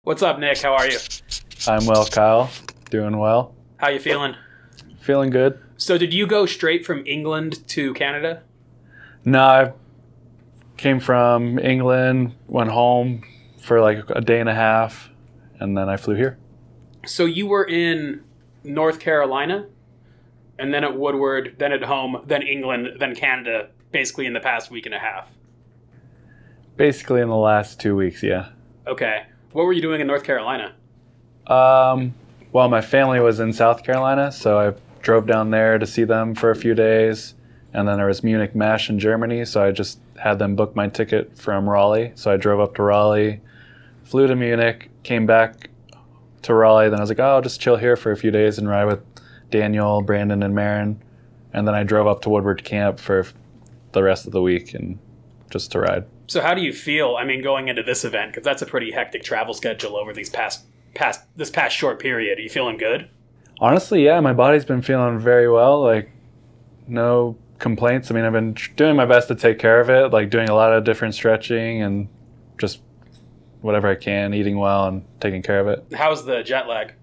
What's up, Nick? How are you? I'm well, Kyle. Doing well. How you feeling? Feeling good. So did you go straight from England to Canada? No, I came from England, went home for like a day and a half, and then I flew here. So you were in North Carolina, and then at Woodward, then at home, then England, then Canada, basically in the past week and a half. Basically in the last 2 weeks, yeah. Okay. What were you doing in North Carolina? Well, my family was in South Carolina, so I drove down there to see them for a few days. And then there was Munich Mesh in Germany, so I just had them book my ticket from Raleigh. So I drove up to Raleigh, flew to Munich, came back to Raleigh. Then I was like, oh, I'll just chill here for a few days and ride with Daniel, Brandon, and Marin. And then I drove up to Woodward Camp for the rest of the week and just to ride. So how do you feel, going into this event? Because that's a pretty hectic travel schedule over this past short period. Are you feeling good? Honestly, yeah, my body's been feeling very well. Like, no complaints. I've been doing my best to take care of it, like doing a lot of different stretching and just whatever I can, eating well and taking care of it. How's the jet lag?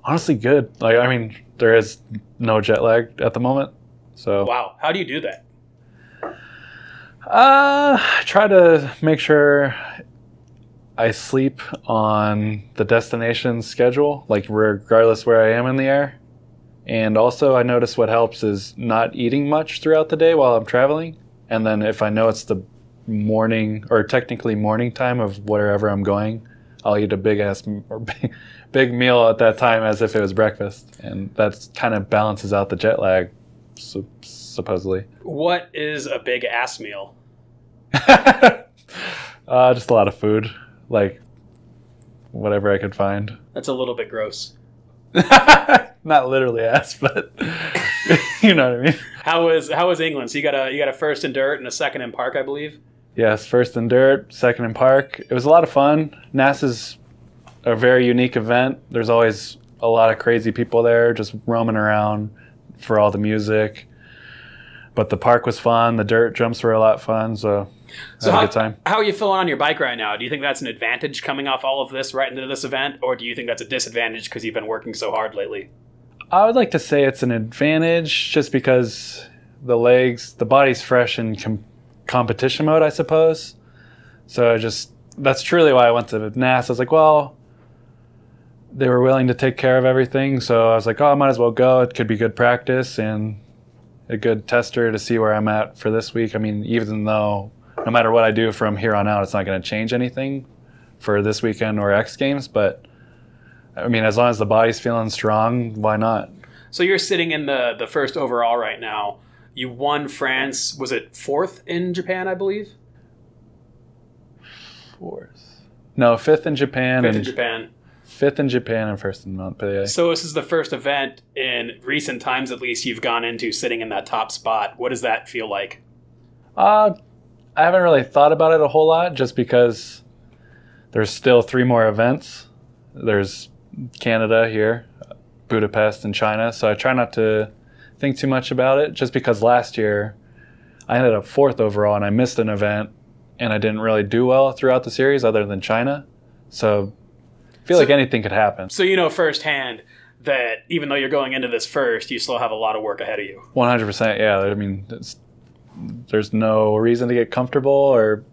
Honestly, good. There is no jet lag at the moment. So wow. How do you do that? I try to make sure I sleep on the destination schedule, like regardless where I am in the air. And also I notice what helps is not eating much throughout the day while I'm traveling. And then if I know it's the morning or technically morning time of wherever I'm going, I'll eat a big meal at that time as if it was breakfast. And that kind of balances out the jet lag, supposedly. What is a big ass meal? Just a lot of food, like whatever I could find. That's a little bit gross. Not literally ass, but you know what I mean. How was England? So you got a first in dirt and a second in park, I believe. Yes, first in dirt, second in park. It was a lot of fun. NASS is a very unique event. There's always a lot of crazy people there just roaming around for all the music. But the park was fun. The dirt jumps were a lot of fun. So had a good time. How are you feeling on your bike right now? Do you think that's an advantage coming off all of this right into this event? Or do you think that's a disadvantage because you've been working so hard lately? I would like to say it's an advantage just because the body's fresh in competition mode, I suppose. So that's truly why I went to NASS. I was like, well, they were willing to take care of everything. So I was like, oh, I might as well go. It could be good practice and a good tester to see where I'm at for this week. Even though no matter what I do from here on out, it's not going to change anything for this weekend or X Games. But as long as the body's feeling strong, why not? So you're sitting in the first overall right now. You won France. Was it fourth in Japan, I believe? Fourth. No, fifth in Japan. Fifth in Japan. Fifth in Japan and first in Montpellier. So this is the first event in recent times, at least, you've gone into sitting in that top spot. What does that feel like? I haven't really thought about it a whole lot just because there's still 3 more events. There's Canada here, Budapest, and China. So I try not to think too much about it just because last year I ended up 4th overall and I missed an event and I didn't really do well throughout the series other than China. So I feel like anything could happen. So you know firsthand that even though you're going into this first, you still have a lot of work ahead of you. 100%, yeah. There's no reason to get comfortable or...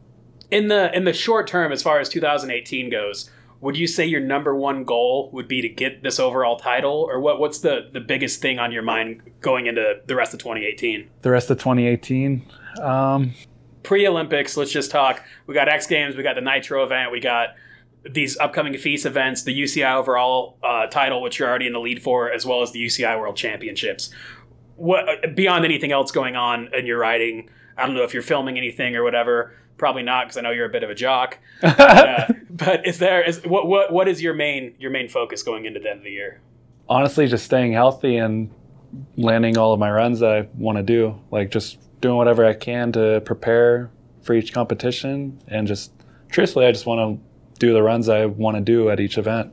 In the short term, as far as 2018 goes, would you say your number one goal would be to get this overall title? Or what's the biggest thing on your mind going into the rest of 2018? The rest of 2018? Pre-Olympics, let's just talk. We got X Games, we got the Nitro event, we got these upcoming FISE events, the UCI overall title, which you're already in the lead for, as well as the UCI World Championships. What beyond anything else going on in your riding? I don't know if you're filming anything or whatever. Probably not, because I know you're a bit of a jock. But what is your main focus going into the end of the year? Honestly, just staying healthy and landing all of my runs that I want to do. Like just doing whatever I can to prepare for each competition, and just truthfully, I just want to do the runs I want to do at each event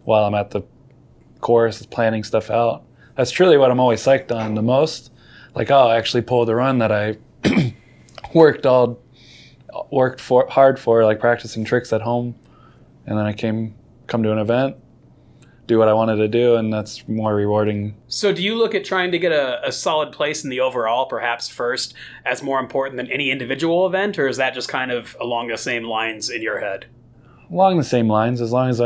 while I'm at the course, planning stuff out. That's truly what I'm always psyched on the most. Like, oh, I actually pulled the run that I worked hard for, like practicing tricks at home and then I come to an event, do what I wanted to do, and that's more rewarding. So do you look at trying to get a solid place in the overall, perhaps first, as more important than any individual event, or is that just kind of along the same lines in your head? Along the same lines, as long as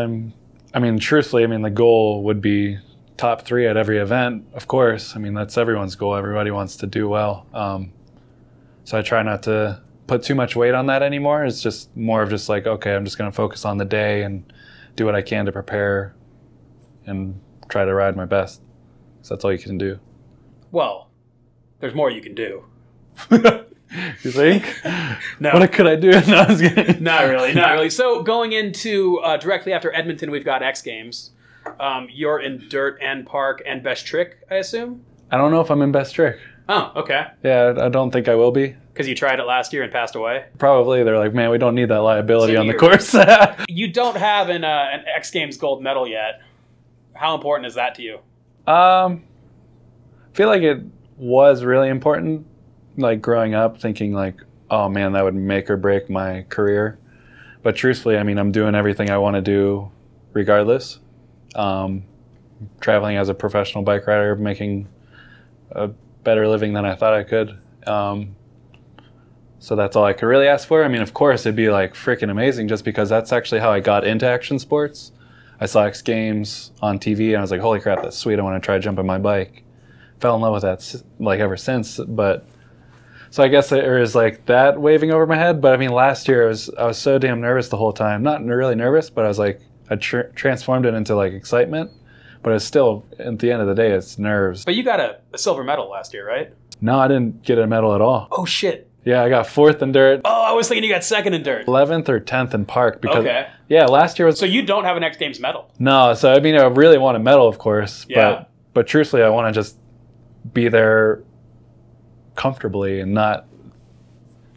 truthfully, the goal would be top 3 at every event, of course. That's everyone's goal. Everybody wants to do well. So I try not to put too much weight on that anymore. It's just more of just like, okay, I'm just going to focus on the day and do what I can to prepare and try to ride my best. So that's all you can do. Well, there's more you can do. You think? No. What could I do? No, I was kidding. Not really. So going into directly after Edmonton, we've got X Games. You're in dirt and park and best trick, I assume? I don't know if I'm in best trick. Oh, okay. Yeah, I don't think I will be. Because you tried it last year and passed away? Probably. They're like, man, we don't need that liability on the course. You don't have an X Games gold medal yet. How important is that to you? I feel like it was really important, like growing up, thinking like, oh man, that would make or break my career. But truthfully, I'm doing everything I want to do regardless. Traveling as a professional bike rider, making a better living than I thought I could. So that's all I could really ask for. Of course, it'd be like freaking amazing just because that's actually how I got into action sports. I saw X Games on TV and I was like, holy crap, that's sweet. I want to try jumping my bike. Fell in love with that like ever since. But so I guess there is like that waving over my head. But last year I was so damn nervous the whole time. Not really nervous, but I was like, I transformed it into like excitement. But it's still, at the end of the day, it's nerves. But you got a silver medal last year, right? No, I didn't get a medal at all. Oh, shit. Yeah, I got 4th in dirt. Oh, I was thinking you got 2nd in dirt. 11th or 10th in park. Because, okay. Yeah, last year was... So you don't have an X Games medal? No, so I really want a medal, of course. Yeah. But truthfully, I want to just be there comfortably and not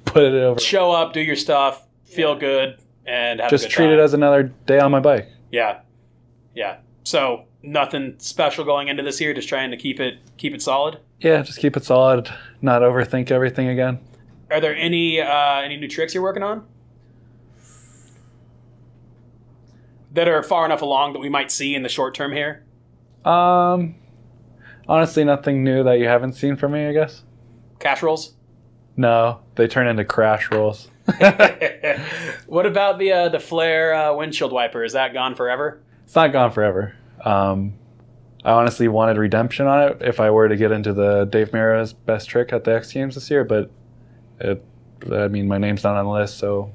put it over. Show up, do your stuff, feel good, and have just a good treat time. it as another day on my bike. Yeah. Yeah. So nothing special going into this year, just trying to keep it solid? Yeah, just keep it solid, not overthink everything again. Are there any new tricks you're working on that are far enough along that we might see in the short term here? Honestly, nothing new that you haven't seen from me, I guess. Cash rolls? No, they turn into crash rolls. What about the flare windshield wiper? Is that gone forever? It's not gone forever. I honestly wanted redemption on it if I were to get into the Dave Mara's best trick at the X Games this year, but my name's not on the list, so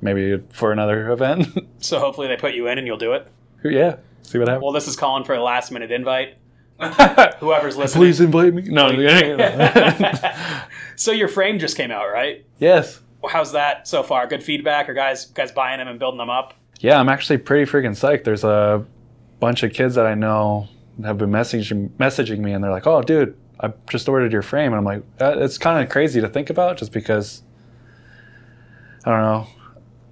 maybe for another event. So hopefully they put you in and you'll do it? Yeah, see what happens. Well, this is calling for a last-minute invite. Whoever's listening. Please invite me. No. So your frame just came out, right? Yes. How's that so far? Good feedback? Are guys buying them and building them up? Yeah, I'm actually pretty freaking psyched. There's a bunch of kids that I know have been messaging me, and they're like, oh, dude, I just ordered your frame. And I'm like, it's kind of crazy to think about just because, I don't know,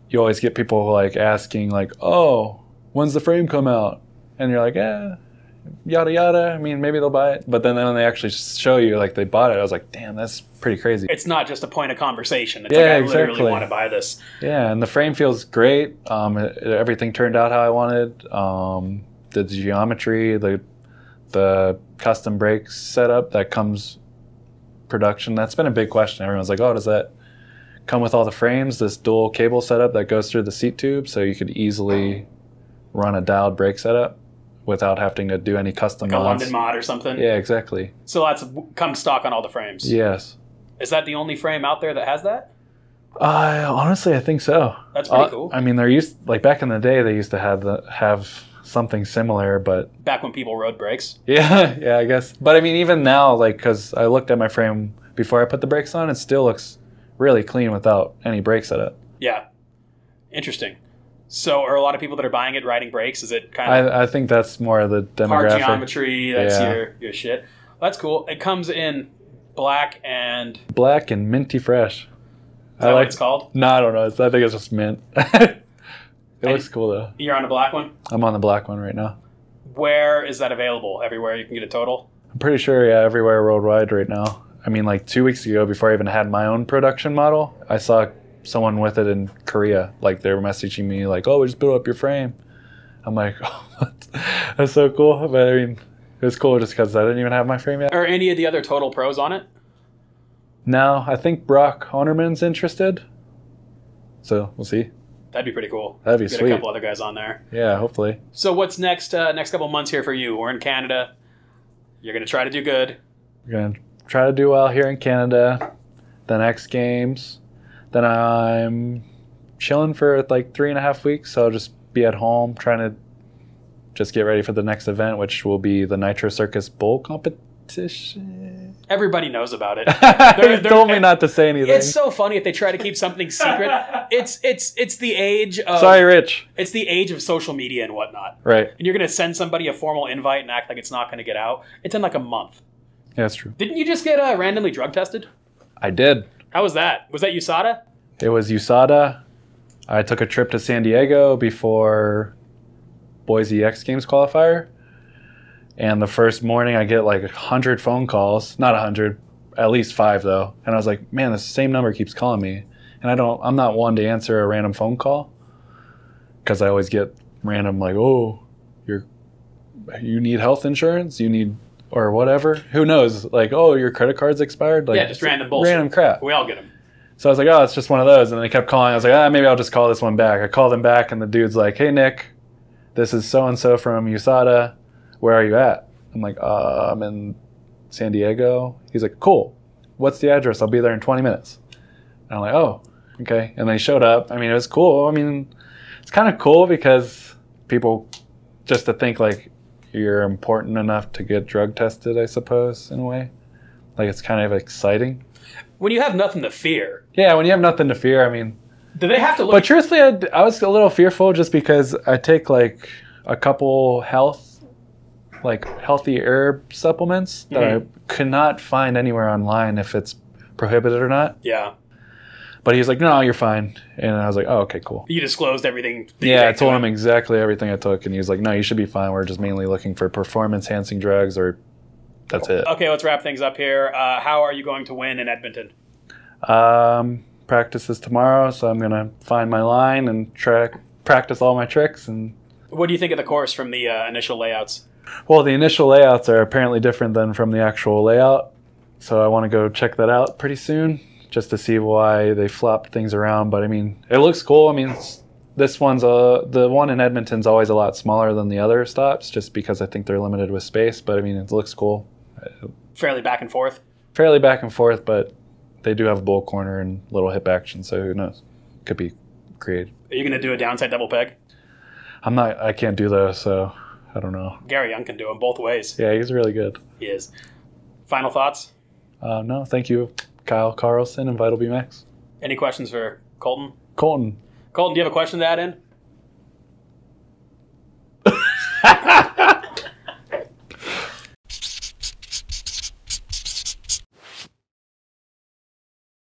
you always get people like asking like, oh, when's the frame come out? And you're like, yada yada. Maybe they'll buy it. But then when they actually show you like they bought it, I was like, damn, that's pretty crazy. It's not just a point of conversation. It's like, I literally want to buy this. Yeah, and the frame feels great. Everything turned out how I wanted. The geometry, the custom brake setup that comes production, that's been a big question. Everyone's like, oh, does that come with all the frames? This dual cable setup that goes through the seat tube, so you could easily run a dialed brake setup without having to do any custom like mods. A London mod or something? Yeah, exactly. So that's come stock on all the frames? Yes. Is that the only frame out there that has that? Honestly, I think so. That's pretty cool. They're back in the day, they used to have something similar, but back when people rode brakes. Yeah, I guess. But even now, because I looked at my frame before I put the brakes on, it still looks really clean without any brake setup. Yeah, interesting. So, are a lot of people that are buying it riding brakes? Is it kind of? I think that's more of the demographic. Car geometry. That's your shit. That's cool. It comes in black and minty fresh. Is that what it's called? No, I don't know. I think it's just mint. It looks cool, though. You're on a black one? I'm on the black one right now. Where is that available? Everywhere you can get a total? I'm pretty sure, yeah, everywhere worldwide right now. 2 weeks ago, before I even had my own production model, I saw someone with it in Korea. Like they were messaging me like, "Oh, we just built up your frame." I'm like, "Oh, that's so cool." But I mean, it was cool just because I didn't even have my frame yet. Are any of the other Total Pros on it? No, I think Brock Honerman's interested. So we'll see. That'd be pretty cool. That'd be Get sweet. a couple other guys on there. Yeah, hopefully. So what's next? Next couple months here for you? We're in Canada. You're gonna try to do good. We're gonna try to do well here in Canada. Then X Games. Then I'm chilling for like 3.5 weeks. So I'll just be at home trying to just get ready for the next event, which will be the Nitro Circus Bowl competition. Everybody knows about it. They told me not to say anything. It's so funny if they try to keep something secret. It's the age of Sorry, Rich. It's the age of social media and whatnot. Right. And you're gonna send somebody a formal invite and act like it's not gonna get out. It's in like a month. Yeah, that's true. Didn't you just get randomly drug tested? I did. How was that? Was that USADA? It was USADA. I took a trip to San Diego before Boise X Games qualifier. And the first morning I get like 100 phone calls. Not 100, at least 5 though. And I was like, man, the same number keeps calling me. And I'm not one to answer a random phone call. Because I always get random like, oh, you need health insurance? You need, or whatever. Who knows? Like, oh, your credit card's expired? Like, Yeah, just random bullshit. Random crap. We all get them. So I was like, oh, it's just one of those. And then they kept calling. I was like, maybe I'll just call this one back. I called him back and the dude's like, hey, Nick, this is so-and-so from USADA. Where are you at? I'm like, I'm in San Diego. He's like, cool. What's the address? I'll be there in 20 minutes. And I'm like, oh, okay. And they showed up. I mean, it was cool. I mean, it's kind of cool because people just to think like you're important enough to get drug tested, I suppose, in a way. Like it's kind of exciting. When you have nothing to fear. Yeah, when you have nothing to fear, I mean. Do they have to look? But truthfully, I was a little fearful just because I take like a couple healthy herb supplements that I could not find anywhere online if it's prohibited or not. Yeah. But he's like, no, you're fine. And I was like, oh, okay, cool. You disclosed everything. Yeah, I told him exactly everything I took. And he was like, no, you should be fine. We're just mainly looking for performance-enhancing drugs or that's it. Okay, let's wrap things up here. How are you going to win in Edmonton? Practice is tomorrow, so I'm going to find my line and practice all my tricks. And what do you think of the course from the initial layouts? Well, the initial layouts are apparently different than from the actual layout. So I want to go check that out pretty soon just to see why they flopped things around. But I mean, it looks cool. I mean, this one's the one in Edmonton's always a lot smaller than the other stops just because I think they're limited with space. But I mean, it looks cool. Fairly back and forth? Fairly back and forth, but they do have a bull corner and little hip action. So who knows? Could be creative. Are you going to do a downside double peg? I can't do those, so I don't know. Gary Young can do them both ways. Yeah, he's really good. He is. Final thoughts? No, thank you, Kyle Carlson and Vital BMX. Any questions for Colton? Colton, do you have a question to add in?